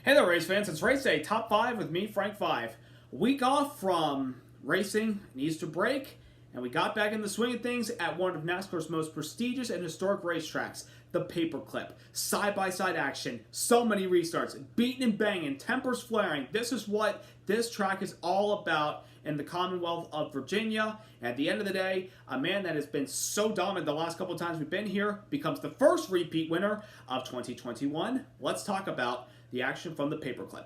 Hey there, race fans. It's race day, top five with me, Frank Five. Week off from racing, an Easter break, and we got back in the swing of things at one of NASCAR's most prestigious and historic racetracks, the Paperclip. Side-by-side action, so many restarts, beating and banging, tempers flaring. This is what this track is all about in the Commonwealth of Virginia. At the end of the day, a man that has been so dominant the last couple of times we've been here becomes the first repeat winner of 2021. Let's talk about the action from the Paperclip.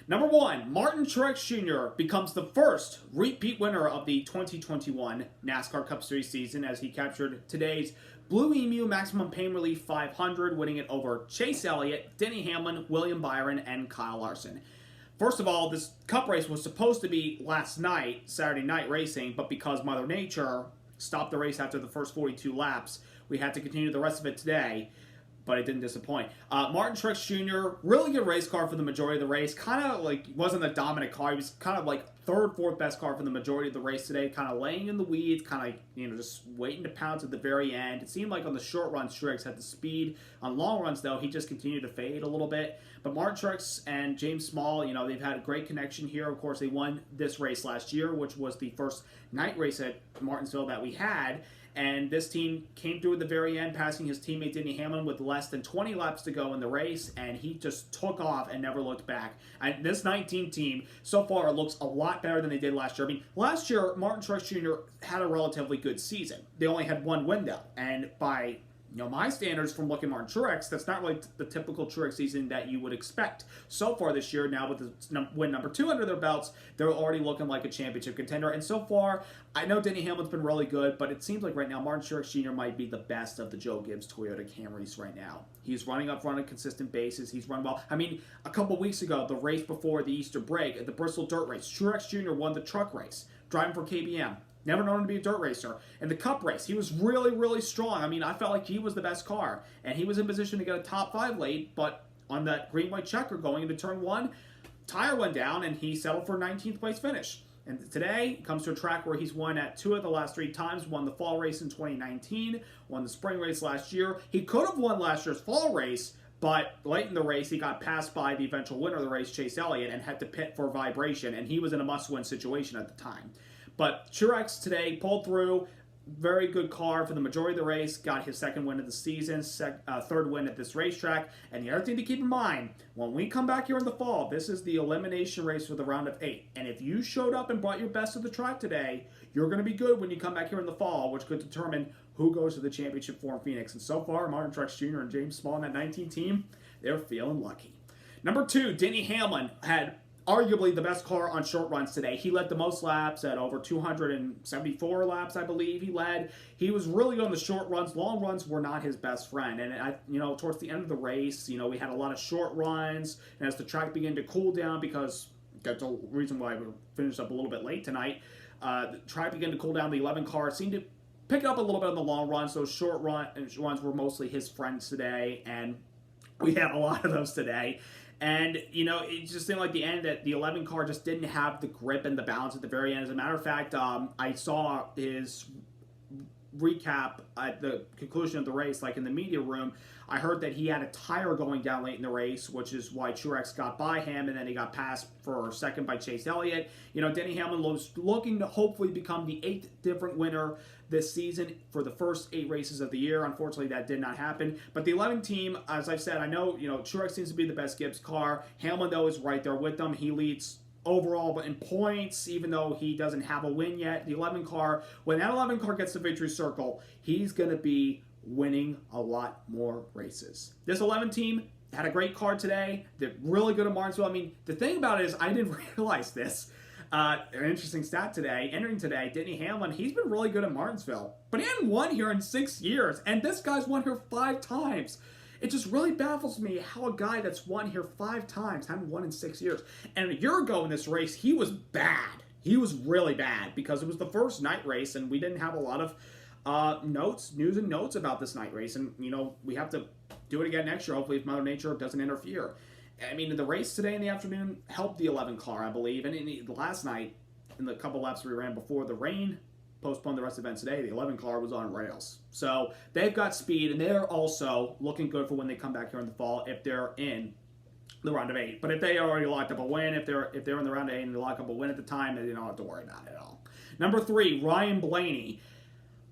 Number one, Martin Truex Jr. becomes the first repeat winner of the 2021 NASCAR Cup Series season as he captured today's Blue-Emu Maximum Pain Relief 500, winning it over Chase Elliott, Denny Hamlin, William Byron, and Kyle Larson. First of all, this Cup race was supposed to be last night, Saturday night racing, but because Mother Nature stopped the race after the first 42 laps, we had to continue the rest of it today. But it didn't disappoint. Martin Truex Jr., really good race car for the majority of the race. Kind of like, wasn't a dominant car. He was kind of like third, fourth best car for the majority of the race today. Kind of laying in the weeds, kind of, just waiting to pounce at the very end. It seemed like on the short runs, Truex had the speed. On long runs, though, he just continued to fade a little bit. But Martin Truex and James Small, they've had a great connection here. Of course, they won this race last year, which was the first night race at Martinsville that we had. And this team came through at the very end, passing his teammate Denny Hamlin with less than 20 laps to go in the race, and he just took off and never looked back. And this 19 team, so far, looks a lot better than they did last year. I mean, last year, Martin Truex Jr. had a relatively good season. They only had one win, though, and by my standards from looking at Martin Truex, that's not really the typical Truex season that you would expect. So far this year, now with the win number 2 under their belts, they're already looking like a championship contender. And so far, I know Denny Hamlin's been really good, but it seems like right now Martin Truex Jr. might be the best of the Joe Gibbs Toyota Camrys right now. He's running up front on a consistent basis. He's run well. I mean, a couple weeks ago, the race before the Easter break, at the Bristol Dirt Race, Truex Jr. won the truck race, driving for KBM. Never known him to be a dirt racer. In the Cup race, he was really, really strong. I mean, I felt like he was the best car. And he was in position to get a top 5 late, but on that green-white checker going into turn 1, tire went down, and he settled for a 19th place finish. And today, comes to a track where he's won at 2 of the last 3 times. Won the fall race in 2019, won the spring race last year. He could have won last year's fall race, but late in the race, he got passed by the eventual winner of the race, Chase Elliott, and had to pit for vibration, and he was in a must-win situation at the time. But Truex today pulled through, very good car for the majority of the race, got his second win of the season, third win at this racetrack. And the other thing to keep in mind, when we come back here in the fall, this is the elimination race for the round of 8. And if you showed up and brought your best to the track today, you're going to be good when you come back here in the fall, which could determine who goes to the championship for Phoenix. And so far, Martin Truex Jr. and James Small in that 19 team, they're feeling lucky. Number 2, Denny Hamlin had arguably the best car on short runs today. He led the most laps at over 274 laps, I believe he led. He was really good on the short runs. Long runs were not his best friend. And, towards the end of the race, we had a lot of short runs. And as the track began to cool down, because that's the reason why we finished up a little bit late tonight, the track began to cool down. The 11 car seemed to pick it up a little bit on the long runs. Those short runs were mostly his friends today. And we had a lot of those today. And, it just seemed like the end that the 11 car just didn't have the grip and the balance at the very end. As a matter of fact, I saw his recap at the conclusion of the race, like in the media room. I heard that he had a tire going down late in the race, which is why Truex got by him, and then he got passed for second by Chase Elliott. Denny Hamlin was looking to hopefully become the 8th different winner this season for the first 8 races of the year. Unfortunately, that did not happen. But the 11 team, as I've said, I know, Truex seems to be the best Gibbs car. Hamlin, though, is right there with them. He leads overall, but in points, even though he doesn't have a win yet. The 11 car, when that 11 car gets to victory circle, he's going to be winning a lot more races. This 11 team had a great car today. They're really good at Martinsville. I mean, the thing about it is, I didn't realize this. An interesting stat today, entering today, Denny Hamlin, he's been really good at Martinsville, but he hadn't won here in 6 years, and this guy's won here 5 times. It just really baffles me how a guy that's won here 5 times hadn't won in 6 years. And a year ago in this race, he was bad. He was really bad because it was the first night race, and we didn't have a lot of news and notes about this night race. And, we have to do it again next year, hopefully, if Mother Nature doesn't interfere. I mean, the race today in the afternoon helped the 11 car, I believe. And last night, in the couple laps we ran before the rain postponed the rest of the event today, the 11 car was on rails. So they've got speed, and they're also looking good for when they come back here in the fall if they're in the round of 8. But if they already locked up a win, if they're in the round of 8 and they lock up a win at the time, then you don't have to worry about it at all. Number 3, Ryan Blaney.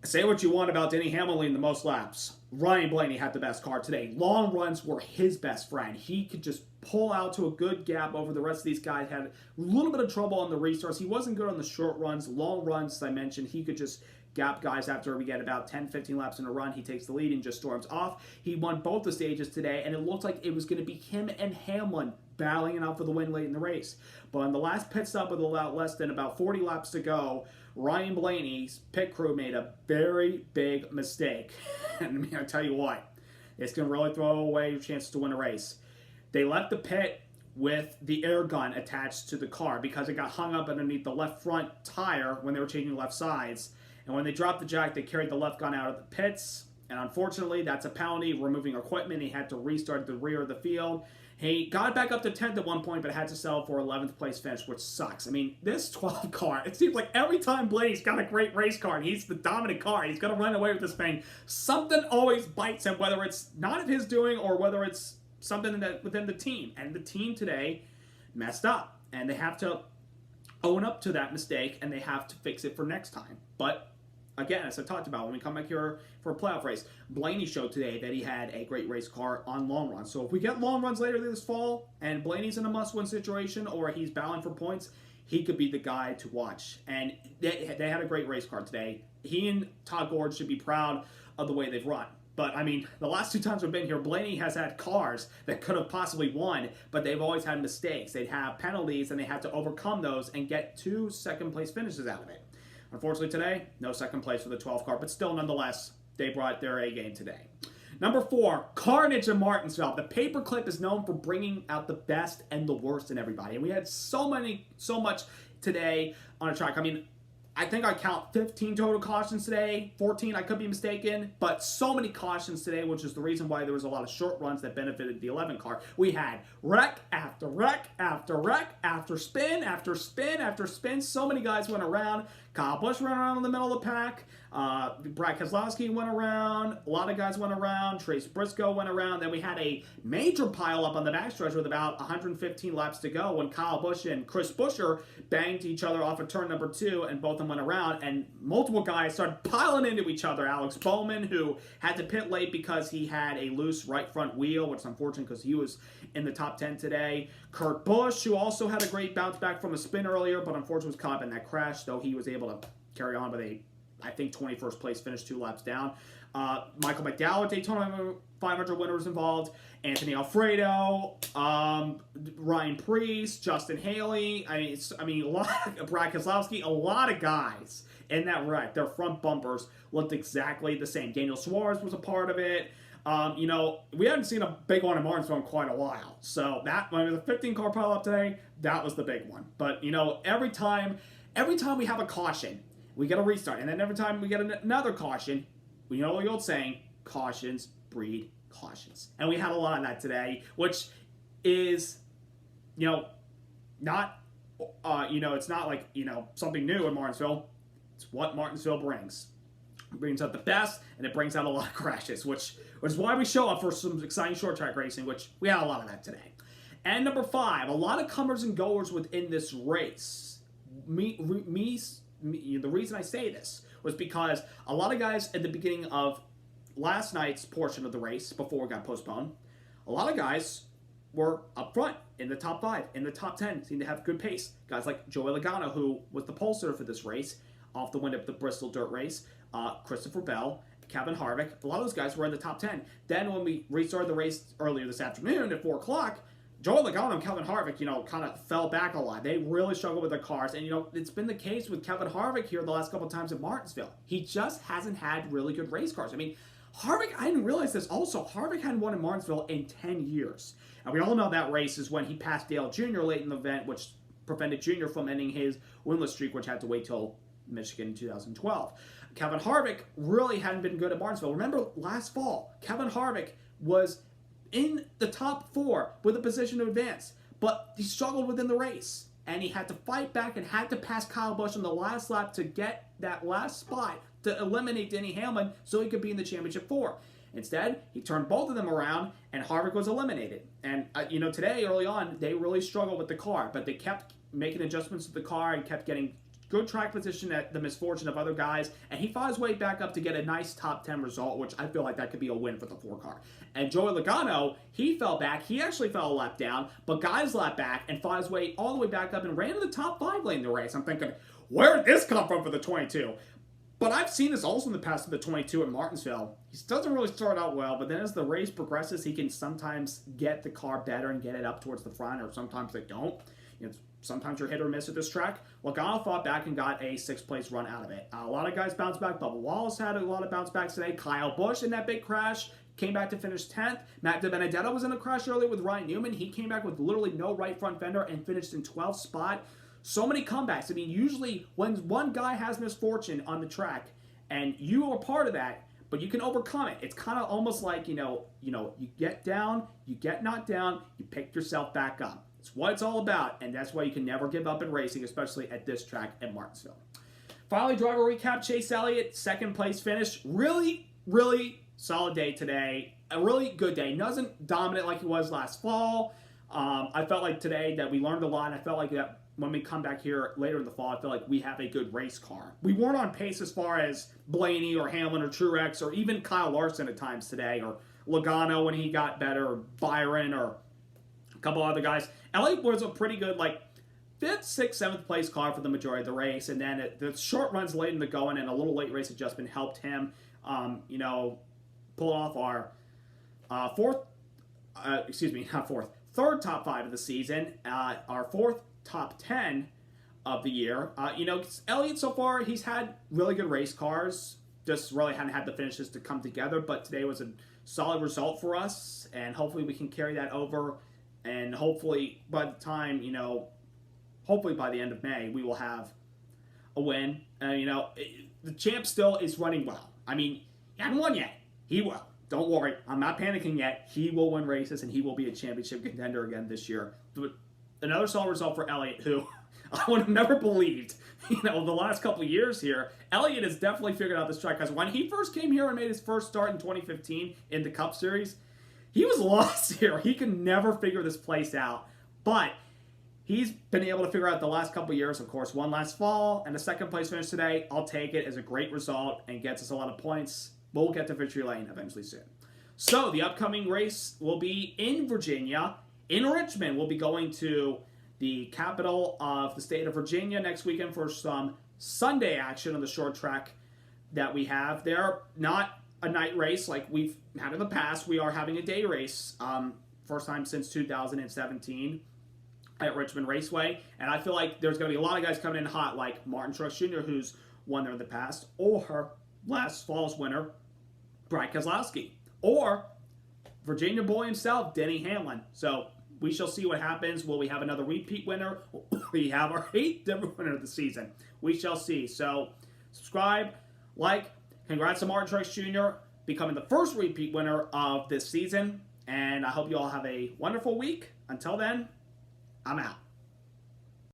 Say what you want about Denny Hamlin leading the most laps. Ryan Blaney had the best car today. Long runs were his best friend. He could just pull out to a good gap over the rest of these guys. Had a little bit of trouble on the restarts. He wasn't good on the short runs. Long runs, as I mentioned, he could just gap guys after we get about 10, 15 laps in a run. He takes the lead and just storms off. He won both the stages today, and it looked like it was going to be him and Hamlin battling it out for the win late in the race. But on the last pit stop with less than about 40 laps to go, Ryan Blaney's pit crew made a very big mistake. And I'll tell you what, it's going to really throw away your chances to win a race. They left the pit with the air gun attached to the car because it got hung up underneath the left front tire when they were changing left sides. And when they dropped the jack, they carried the left gun out of the pits. And unfortunately, that's a penalty, removing equipment. He had to restart the rear of the field. He got back up to 10th at one point, but had to settle for 11th place finish, which sucks. I mean, this 12 car, it seems like every time Blaney's got a great race car and he's the dominant car, he's going to run away with this thing, something always bites him, whether it's not of his doing or whether it's something that within the team. And the team today messed up, and they have to own up to that mistake, and they have to fix it for next time. But again, as I talked about, when we come back here for a playoff race, Blaney showed today that he had a great race car on long runs. So if we get long runs later this fall, and Blaney's in a must-win situation, or he's battling for points, he could be the guy to watch. And they had a great race car today. He and Todd Gord should be proud of the way they've run. But, I mean, the last 2 times we've been here, Blaney has had cars that could have possibly won, but they've always had mistakes. They'd have penalties, and they had to overcome those and get 2 second-place finishes out of it. Unfortunately today, no second place for the 12 car, but still nonetheless, they brought their A game today. Number 4, Carnage of Martinsville. The paperclip is known for bringing out the best and the worst in everybody. And we had so much today on a track. I mean, I think I count 15 total cautions today, 14, I could be mistaken, but so many cautions today, which is the reason why there was a lot of short runs that benefited the 11 car. We had wreck after wreck after wreck after spin after spin after spin. So many guys went around. Kyle Busch ran around in the middle of the pack. Brad Keselowski went around. A lot of guys went around. Trace Briscoe went around. Then we had a major pile up on the backstretch with about 115 laps to go when Kyle Busch and Chris Buescher banged each other off of turn number 2, and both of them went around, and multiple guys started piling into each other. Alex Bowman, who had to pit late because he had a loose right front wheel, which is unfortunate because he was in the top 10 today. Kurt Busch, who also had a great bounce back from a spin earlier, but unfortunately was caught up in that crash, though he was able to carry on with a, I think, 21st place finish 2 laps down. Michael McDowell, Daytona 500 winner was involved. Anthony Alfredo, Ryan Preece, Justin Haley. I mean, a lot of Brad Keselowski, a lot of guys in that wreck. Their front bumpers looked exactly the same. Daniel Suarez was a part of it. You know, we hadn't seen a big one in Martinsville in quite a while. So that, when it was a 15-car pile up today, that was the big one. But, you know, every time we have a caution, we get a restart. And then every time we get another caution, we know the old saying, cautions breed cautions. And we had a lot of that today, which is, you know, not, it's not like, something new in Martinsville. It's what Martinsville brings. It brings out the best, and it brings out a lot of crashes, which is why we show up for some exciting short track racing, which we had a lot of that today. And number 5, a lot of comers and goers within this race. The reason I say this was because a lot of guys at the beginning of last night's portion of the race, before it got postponed, a lot of guys were up front in the top 5, in the top 10, seemed to have good pace. Guys like Joey Logano, who was the pole sitter for this race, off the wind of the Bristol dirt race, Christopher Bell, Kevin Harvick, a lot of those guys were in the top 10. Then when we restarted the race earlier this afternoon at 4 o'clock, Joey Logano and Kevin Harvick, kind of fell back a lot. They really struggled with their cars. And, it's been the case with Kevin Harvick here the last couple of times at Martinsville. He just hasn't had really good race cars. I mean, Harvick, I didn't realize this also, Harvick hadn't won in Martinsville in 10 years. And we all know that race is when he passed Dale Jr. late in the event, which prevented Jr. from ending his winless streak, which had to wait till Michigan in 2012. Kevin Harvick really hadn't been good at Martinsville. Remember last fall, Kevin Harvick was in the top 4 with a position to advance, but he struggled within the race, and he had to fight back and had to pass Kyle Busch on the last lap to get that last spot to eliminate Denny Hamlin so he could be in the championship 4. Instead, he turned both of them around, and Harvick was eliminated. And, today, early on, they really struggled with the car, but they kept making adjustments to the car and kept getting good track position at the misfortune of other guys, and he fought his way back up to get a nice top 10 result, which I feel like that could be a win for the 4 car. And Joey Logano, he fell back. He actually fell a lap down, but guys lap back and fought his way all the way back up and ran in the top 5 lane in the race. I'm thinking, where did this come from for the 22? But I've seen this also in the past with the 22 at Martinsville. He doesn't really start out well, but then as the race progresses, he can sometimes get the car better and get it up towards the front, or sometimes they don't. Sometimes you're hit or miss at this track. Logano fought back and got a 6th place run out of it. A lot of guys bounced back. Bubba Wallace had a lot of bounce backs today. Kyle Busch in that big crash came back to finish 10th. Matt DiBenedetto was in a crash earlier with Ryan Newman. He came back with literally no right front fender and finished in 12th spot. So many comebacks. I mean, usually when one guy has misfortune on the track and you are part of that, but you can overcome it. It's kind of almost like, you get down, you get knocked down, you pick yourself back up. It's what it's all about, and that's why you can never give up in racing, especially at this track at Martinsville. Finally, driver recap, Chase Elliott, 2nd place finish. Really, really solid day today. A really good day. Wasn't dominant like he was last fall. I felt like today that we learned a lot, and I felt like that when we come back here later in the fall, I feel like we have a good race car. We weren't on pace as far as Blaney or Hamlin or Truex or even Kyle Larson at times today, or Logano when he got better, or Byron, or a couple other guys. Elliott was a pretty good, 5th, 6th, 7th place car for the majority of the race, and then the short runs late in the going and a little late race adjustment helped him, pull off our third top 5 of the season, our 4th top 10 of the year. Elliott so far, he's had really good race cars, just really hadn't had the finishes to come together, but today was a solid result for us, and hopefully we can carry that over. And hopefully by the time, hopefully by the end of May, we will have a win. The champ still is running well. I mean, he hasn't won yet. He will. Don't worry. I'm not panicking yet. He will win races, and he will be a championship contender again this year. But another solid result for Elliott, who I would have never believed, the last couple of years here. Elliott has definitely figured out this track, because when he first came here and made his first start in 2015 in the Cup Series, he was lost here. He could never figure this place out. But he's been able to figure out the last couple of years. Of course, one last fall and a 2nd place finish today. I'll take it as a great result and gets us a lot of points. We'll get to victory lane eventually soon. So the upcoming race will be in Virginia. In Richmond, we'll be going to the capital of the state of Virginia next weekend for some Sunday action on the short track that we have there. Not a night race like we've had in the past. We are having a day race, first time since 2017 at Richmond Raceway, and I feel like there's going to be a lot of guys coming in hot, like Martin Truex Jr., who's won there in the past, or last fall's winner, Brad Keselowski, or Virginia boy himself, Denny Hamlin. So we shall see what happens. Will we have another repeat winner? We have our 8th different winner of the season. We shall see. So subscribe, like. Congrats to Martin Truex Jr. becoming the first repeat winner of this season. And I hope you all have a wonderful week. Until then, I'm out.